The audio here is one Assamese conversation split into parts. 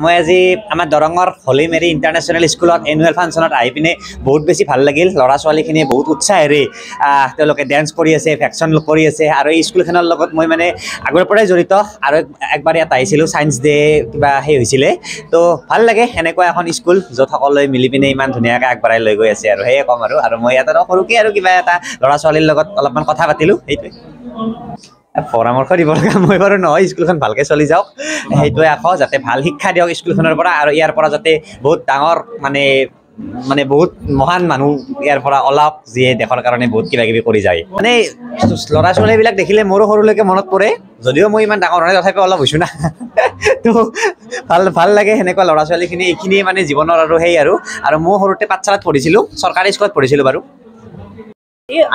মই আজি আমাৰ দৰঙৰ হলি মেৰী ইণ্টাৰনেশ্যনেল স্কুলত এনুৱেল ফাংচনত আহি পিনে বহুত বেছি ভাল লাগিল। ল'ৰা ছোৱালীখিনিয়ে বহুত উৎসাহেৰে তেওঁলোকে ডেন্স কৰি আছে, ভেকশ্যন কৰি আছে আৰু এই স্কুলখনৰ লগত মই মানে আগৰ পৰাই জড়িত আৰু একবাৰ ইয়াত আহিছিলোঁ ছায়েন্স ডে কিবা সেই হৈছিলে। তো ভাল লাগে এনেকুৱা এখন স্কুল য'ত সকলোৱে মিলি পিনে ইমান ধুনীয়াকৈ আগবঢ়াই লৈ গৈ আছে আৰু সেয়ে ক'ম আৰু মই ইয়াত সৰুকৈ আৰু কিবা এটা ল'ৰা ছোৱালীৰ লগত অলপমান কথা পাতিলোঁ, সেইটোৱে। পৰামৰ্শ দিব লগা মই বাৰু নহয়, স্কুলখন ভালকৈ চলি যাওক সেইটোৱে আকৌ, যাতে ভাল শিক্ষা দিয়ক স্কুলখনৰ পৰা আৰু ইয়াৰ পৰা যাতে বহুত ডাঙৰ মানে বহুত মহান মানুহ ইয়াৰ পৰা ওলাওক, যিয়ে দেশৰ কাৰণে বহুত কিবা কিবি কৰি যায়। মানে ল'ৰা ছোৱালীবিলাক দেখিলে মোৰো সৰুলৈকে মনত পৰে, যদিও মই ইমান ডাঙৰ নহয় তথাপিও অলপ হৈছোঁ না। তো ভাল লাগে সেনেকুৱা ল'ৰা ছোৱালীখিনি, এইখিনিয়ে মানে জীৱনৰ আৰু সেই আৰু মই সৰুতে পাঠশালাত পঢ়িছিলোঁ, চৰকাৰী স্কুলত পঢ়িছিলোঁ বাৰু।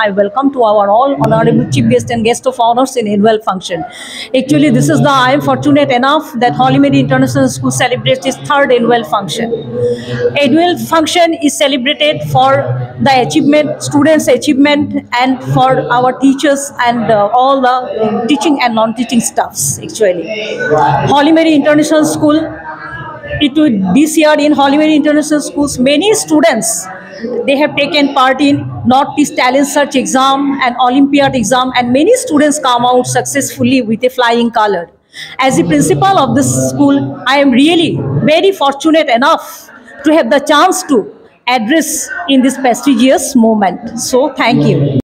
I welcome to our all honorable chief guest and guest of honors in annual function. Actually, I am fortunate enough that Holy Mary International School celebrates its third annual function. Annual function is celebrated for the achievement, students' achievement, and for our teachers and all the teaching and non-teaching staffs. Actually, Holy Mary International School. This year in Holy Mary International Schools, many students they have taken part in Northeast Talent Search exam and Olympiad exam, and many students come out successfully with a flying color. As the principal of this school, I am really very fortunate enough to have the chance to address in this prestigious moment. So thank you.